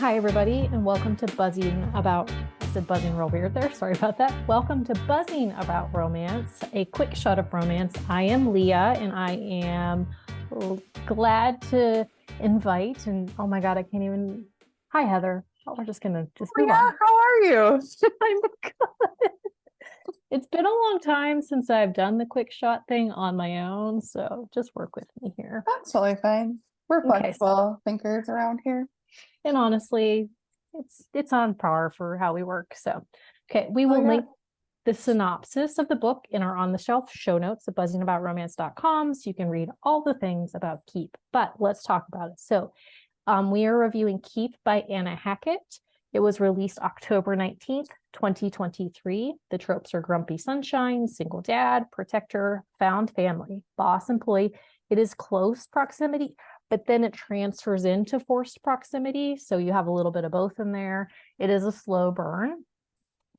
Hi, everybody, and welcome to Buzzing About. I said buzzing real weird there. Sorry about that. Welcome to Buzzing About Romance, a quick shot of romance. I am Leah, and I am glad to invite. And oh my God, I can't even. Hi, Heather. Oh, we're just gonna move Yeah, on. how are you? I'm good. It's been a long time since I've done the quick shot thing on my own, so just work with me here. That's totally fine. We're Okay. flexible thinkers around here. And honestly, it's on par for how we work. So, okay, we will link the synopsis of the book in our on the shelf show notes at buzzingaboutromance.com so you can read all the things about Keep. But let's talk about it. So, we are reviewing Keep by Anna Hackett. It was released October 19th, 2023. The tropes are grumpy sunshine, single dad, protector, found family, boss employee. It is close proximity, but then it transfers into forced proximity. So you have a little bit of both in there. It is a slow burn.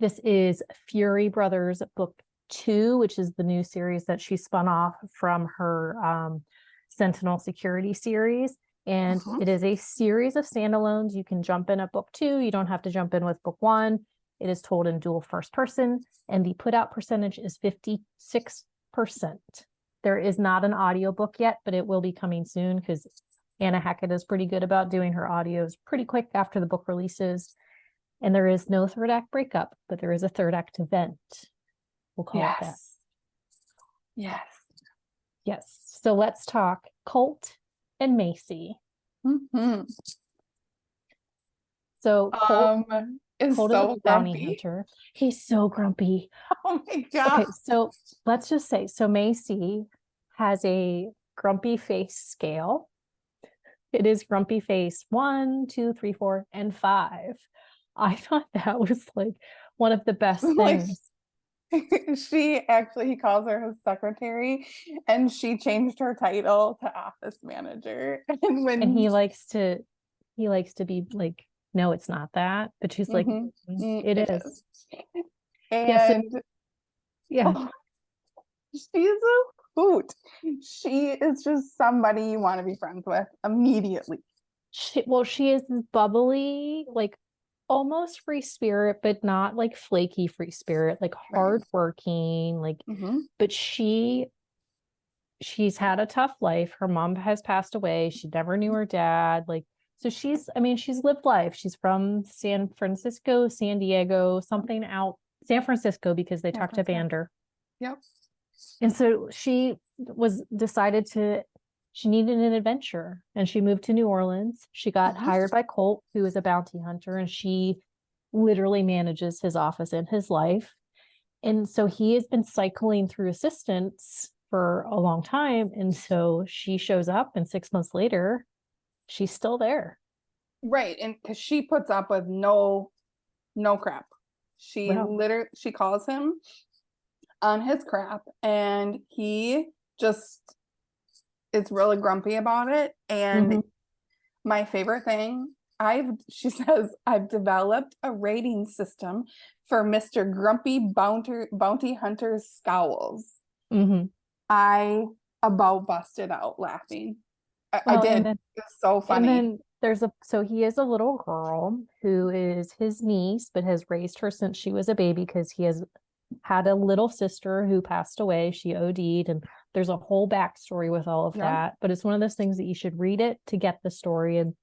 This is Fury Brothers Book 2, which is the new series that she spun off from her Sentinel Security series. And it is a series of standalones. You can jump in at book 2. You don't have to jump in with book 1. It is told in dual first person, and the put out percentage is 56%. There is not an audiobook yet, but it will be coming soon because Anna Hackett is pretty good about doing her audios pretty quick after the book releases. And there is no third act breakup, but there is a third act event. We'll call it that. Yes. Yes. So let's talk Colt and Macy. Mm-hmm. So Colt is so a bounty grumpy hunter. He's so grumpy. Oh my God. Okay, so let's just say, so Macy has a grumpy face scale. It is grumpy face 1, 2, 3, 4, and 5. I thought that was like one of the best things. He calls her his secretary, and she changed her title to office manager. And he likes to be like, no, it's not that. But she's like, it is. And yeah. Oh, she's a hoot. She is just somebody you want to be friends with immediately. She is bubbly, like almost free spirit, but not like flaky free spirit, like hardworking, like, but she's had a tough life. Her mom has passed away. She never knew her dad. Like, so she's lived life. She's from San Francisco, San Diego, something out San Francisco because they talked to Vander. Yep. And so she she needed an adventure, and she moved to New Orleans. She got hired by Colt, who is a bounty hunter, and she literally manages his office and his life. And so he has been cycling through assistants for a long time. And so she shows up, and 6 months later, she's still there. Right. And because she puts up with no crap. She calls him on his crap, and he just is really grumpy about it. And my favorite thing, she says, I've developed a rating system for Mr. Grumpy Bounty Hunter's scowls. I about busted out laughing. I did. It's so funny. And then so he is a little girl who is his niece, but has raised her since she was a baby because he has had a little sister who passed away. She OD'd, and there's a whole backstory with all of that. But it's one of those things that you should read it to get the story. And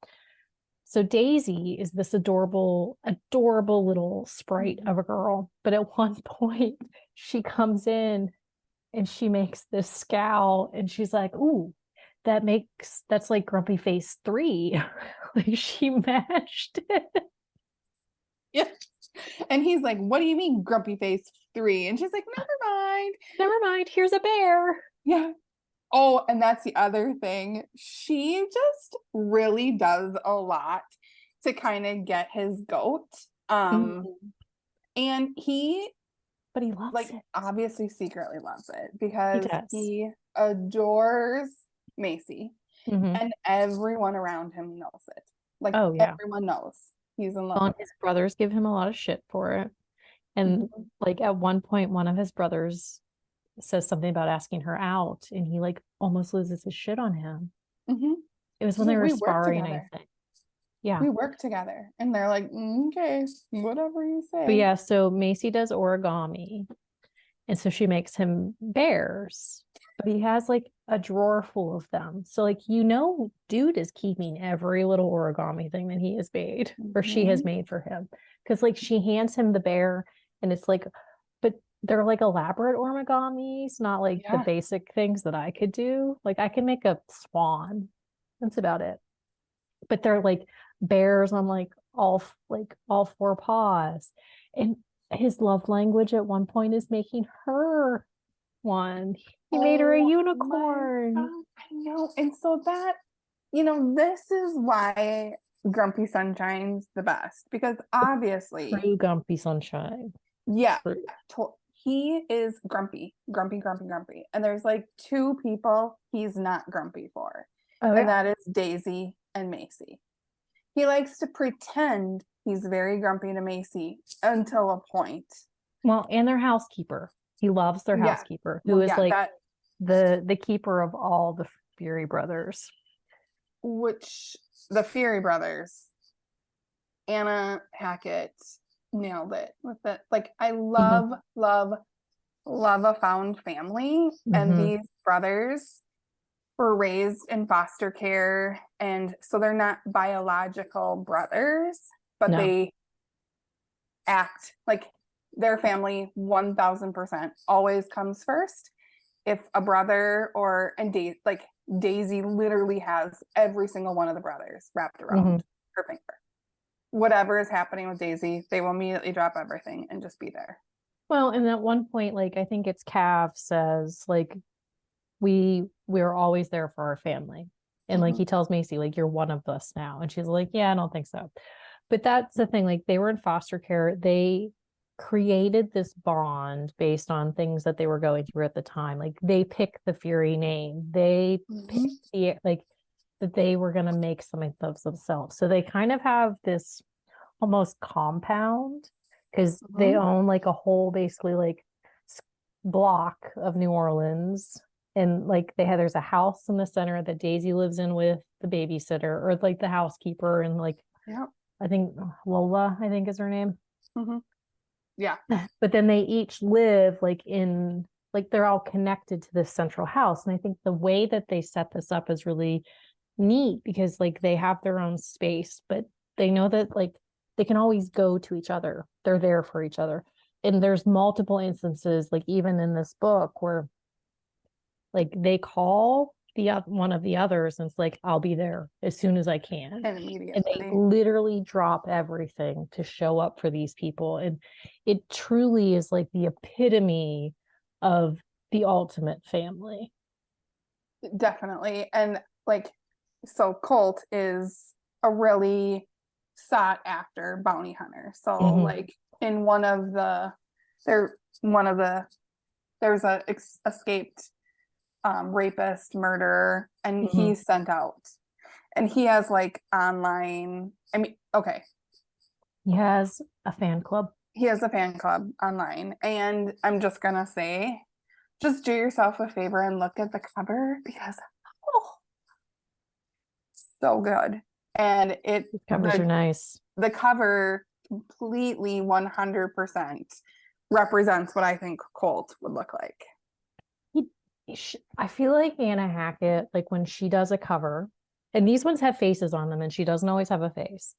so Daisy is this adorable little sprite of a girl. But at one point, she comes in and she makes this scowl, and she's like, ooh, that's like Grumpy Face 3. Like, she matched it. Yeah. And he's like, what do you mean Grumpy Face 3? And she's like, never mind, here's a bear. Yeah. Oh, and that's the other thing. She just really does a lot to kind of get his goat. And he loves it. Obviously secretly loves it because he adores Macy. And everyone around him knows it. Like, everyone knows he's in love. His brothers give him a lot of shit for it. And like at one point, one of his brothers says something about asking her out, and he like almost loses his shit on him. It was when they were sparring, I think. Yeah. we work together. And they're like, okay, whatever you But say. yeah, so Macy does origami. And so she makes him bears, but he has like a drawer full of them. So like, dude is keeping every little origami thing that he has made or she has made for him. Cause like she hands him the bear and it's like, but they're like elaborate origamis, not like the basic things that I could do. Like I can make a swan. That's about it. But they're like bears on all four paws. And his love language at one point is making her one. He made her a unicorn. I know. And so that, this is why Grumpy Sunshine's the best, because obviously, True Grumpy Sunshine. yeah, True. he is grumpy, grumpy, grumpy, grumpy. And there's like two people he's not grumpy for. Oh, and that is Daisy and Macy. He likes to pretend he's very grumpy to Macy until a point. Well, and their housekeeper. He loves their housekeeper, who is the keeper of all the Fury brothers. Which the Fury brothers, Anna Hackett nailed it with it. Like I love, love, love a found family. And these brothers were raised in foster care. And so they're not biological brothers, but they act like their family 1000% always comes first. If a brother Daisy literally has every single one of the brothers wrapped around her finger. Whatever is happening with Daisy, they will immediately drop everything and just be there. Well, and at one point, like I think it's Cav says, like, we're always there for our family. And like he tells Macy, like, you're one of us now. And she's like, yeah, I don't think so. But that's the thing, like they were in foster care. They created this bond based on things that they were going through at the time. Like they picked the Fury name. They picked that they were going to make something of themselves. So they kind of have this almost compound because they own like a whole basically like block of New Orleans. And like there's a house in the center that Daisy lives in with the babysitter or like the housekeeper and like I think Lola, I think is her name. Yeah. But then they each live like they're all connected to this central house. And I think the way that they set this up is really neat because like they have their own space, but they know that like they can always go to each other. They're there for each other. And there's multiple instances, like even in this book where like they call one of the others and it's like, I'll be there as soon as I can. And immediately. And they literally drop everything to show up for these people. And it truly is like the epitome of the ultimate family. Definitely. And like, so Colt is a really sought after bounty hunter. So like in there's a escaped rapist, murderer, and he's sent out. And he has like online, he has a fan club. He has a fan club online. And I'm just gonna say, just do yourself a favor and look at the cover because so good. And the covers are nice. The cover completely 100% represents what I think Colt would look like. I feel like Anna Hackett, like when she does a cover, and these ones have faces on them and she doesn't always have a face,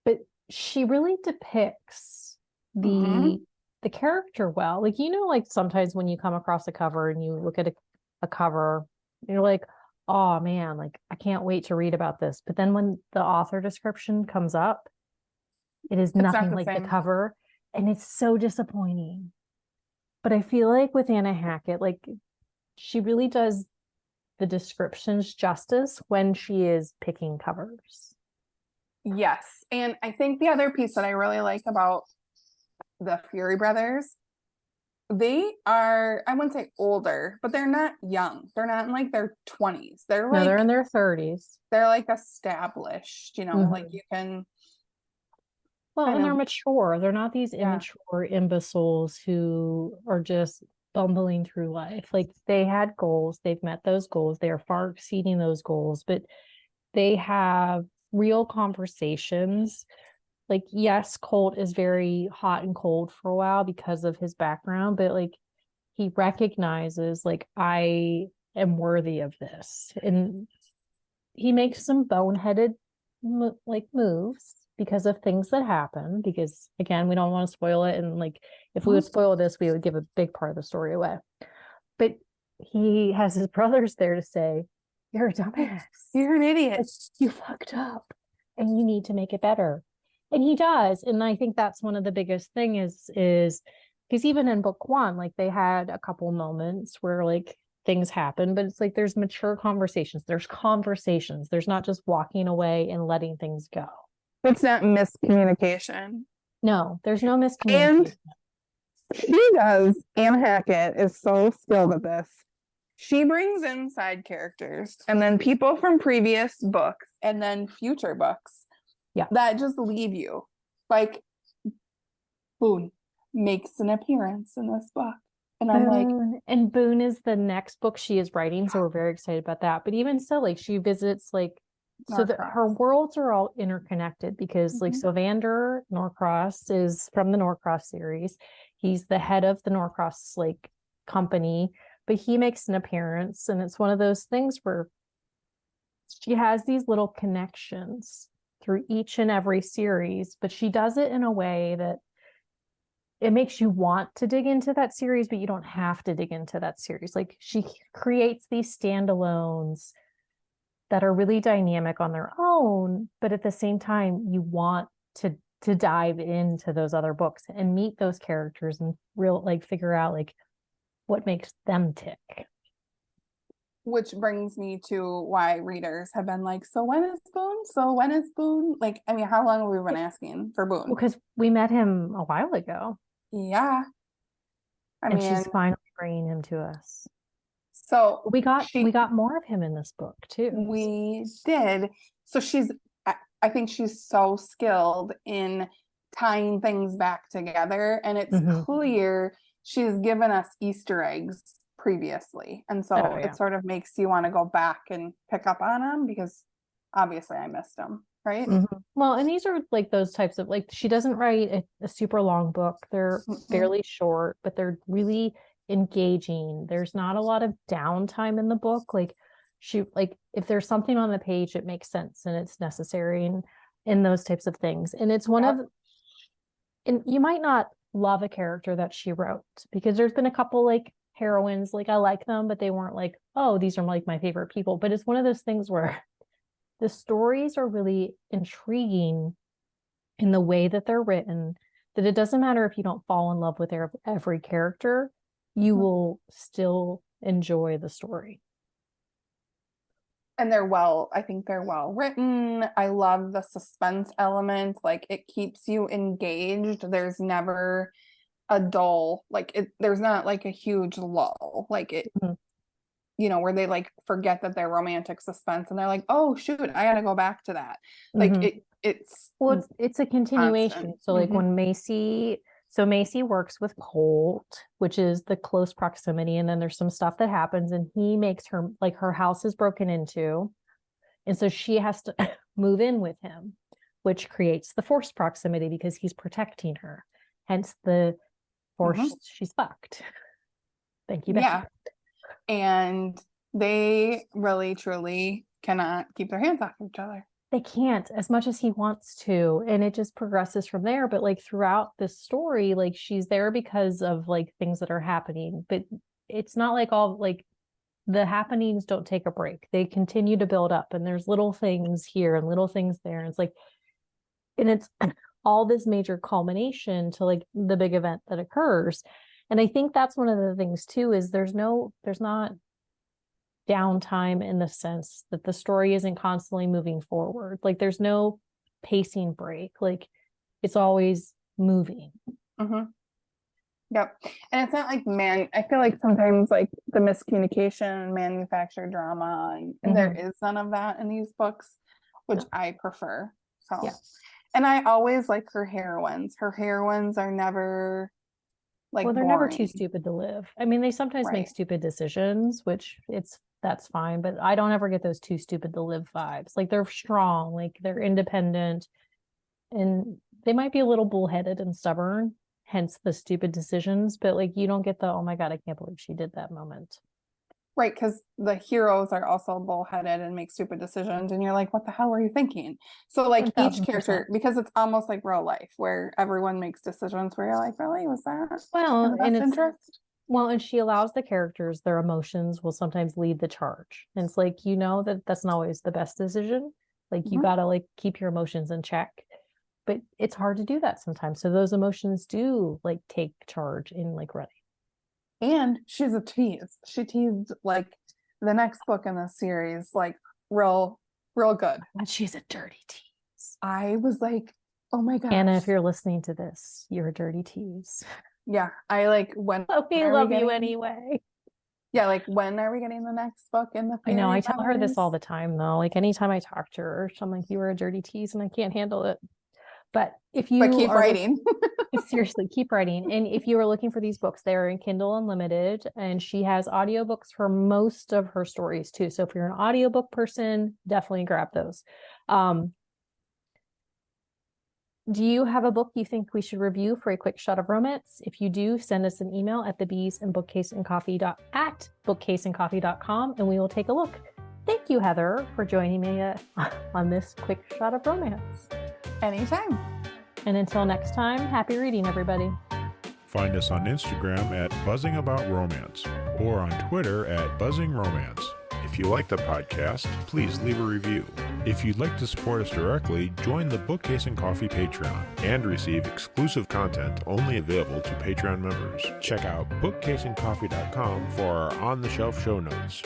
but she really depicts the character well. Like, like sometimes when you come across a cover and you look at a cover, you're like, oh man, like I can't wait to read about this. But then when the author description comes up, it's nothing like the cover. And it's so disappointing. But I feel like with Anna Hackett, like she really does the descriptions justice when she is picking covers. Yes. And I think the other piece that I really like about the Fury brothers, they are, I wouldn't say older, but they're not young. They're not in like their 20s. They're in their 30s. They're like established, like you can. Well, and they're mature. They're not these immature imbeciles who are just bumbling through life. Like they had goals. They've met those goals. They are far exceeding those goals, but they have real conversations. Like, yes, Colt is very hot and cold for a while because of his background, but like he recognizes like I am worthy of this. And he makes some boneheaded like moves because of things that happen, because again, we don't want to spoil it, and like if we would spoil this, we would give a big part of the story away. But he has his brothers there to say, you're a dumbass, you're an idiot, like, you fucked up and you need to make it better. And he does. And I think that's one of the biggest thing is because even in book one, like they had a couple moments where like things happen, but it's like there's mature conversations. There's not just walking away and letting things go. It's not miscommunication. No, there's no miscommunication. And she does, Anne Hackett is so skilled at this. She brings in side characters and then people from previous books and then future books. Yeah. That just leave you. Like Boone makes an appearance in this book. And I'm like, and Boone is the next book she is writing, so we're very excited about that. But even still, like she visits like so that her worlds are all interconnected because like Sylvander Norcross is from the Norcross series. He's the head of the Norcross like company, but he makes an appearance, and it's one of those things where she has these little connections through each and every series, but she does it in a way that it makes you want to dig into that series, but you don't have to dig into that series. Like she creates these standalones that are really dynamic on their own, but at the same time, you want to dive into those other books and meet those characters and like figure out like what makes them tick. Which brings me to why readers have been like, so when is Boone? So when is Boone? Like, I mean, how long have we been asking for Boone? Because we met him a while ago. Yeah. I mean, she's finally bringing him to us. So we got more of him in this book too. We did. So I think she's so skilled in tying things back together, and it's clear she's given us Easter eggs previously, and so it sort of makes you want to go back and pick up on them because obviously I missed them, right? Well, and these are like those types of, like, she doesn't write a super long book. They're fairly short, but they're really engaging. There's not a lot of downtime in the book. Like if there's something on the page, it makes sense and it's necessary in those types of things. And it's and you might not love a character that she wrote, because there's been a couple like heroines, like I like them, but they weren't like, oh, these are like my favorite people. But it's one of those things where the stories are really intriguing in the way that they're written, that it doesn't matter if you don't fall in love with every character, you will still enjoy the story. And I think they're well written. I love the suspense element. Like it keeps you engaged. There's never a dull, there's not like a huge lull. Like it, where they like forget that they're romantic suspense and they're like, oh shoot, I gotta go back to that. Like it's a continuation. Constant. So like when Macy works with Colt, which is the close proximity, and then there's some stuff that happens and he makes her, like, her house is broken into, and so she has to move in with him, which creates the forced proximity because he's protecting her, hence the forced she's fucked. Thank you, Becky. Yeah. And they really truly cannot keep their hands off each other. They can't, as much as he wants to, and it just progresses from there. But like throughout this story, like she's there because of like things that are happening, but it's not like all like the happenings don't take a break. They continue to build up, and there's little things here and little things there, and it's like, and it's all this major culmination to like the big event that occurs. And I think that's one of the things too, is there's not downtime in the sense that the story isn't constantly moving forward. Like there's no pacing break. Like it's always moving. Yep. And it's not like I feel like sometimes like the miscommunication, manufactured drama, and there is none of that in these books, which I prefer. So and I always like her heroines. Her heroines are never like, well, they're boring. never too stupid to live. I mean, they sometimes make stupid decisions, which it's that's fine. But I don't ever get those too stupid to live vibes. Like they're strong, like they're independent, and they might be a little bullheaded and stubborn, hence the stupid decisions. But like you don't get the, oh my God, I can't believe she did that moment. Right, because the heroes are also bullheaded and make stupid decisions, and you're like, what the hell were you thinking? So like each 1000%. character, because it's almost like real life where everyone makes decisions where you're like, really, was that in Well, the best interest? well, and she allows the characters, their emotions will sometimes lead the charge. And it's like, you know, that that's not always the best decision. Like you Mhm. gotta like keep your emotions in check. But it's hard to do that sometimes. So those emotions do like take charge in like running. And she's a tease. She teased like the next book in the series, like real good. But she's a dirty tease. I was like, oh my gosh. Anna, if you're listening to this, you're a dirty tease. Yeah, I like when But we are love you getting- anyway. Yeah, like when are we getting the next book in the I know, I fairy tell her this powers? all the time though. Like anytime I talk to her, I'm like, you were a dirty tease and I can't handle it. But if you But keep are writing. seriously, keep writing. And if you are looking for these books, they are in Kindle Unlimited, and she has audiobooks for most of her stories too. So if you're an audiobook person, definitely grab those. Do you have a book you think we should review for a quick shot of romance? If you do, send us an email at bookcaseandcoffee.com and we will take a look. Thank you, Heather, for joining me on this quick shot of romance. Anytime. And until next time, happy reading, everybody. Find us on Instagram at Buzzing About Romance or on Twitter at Buzzing Romance. If you like the podcast, please leave a review. If you'd like to support us directly, join the Bookcase and Coffee Patreon and receive exclusive content only available to Patreon members. Check out bookcaseandcoffee.com for our on-the-shelf show notes.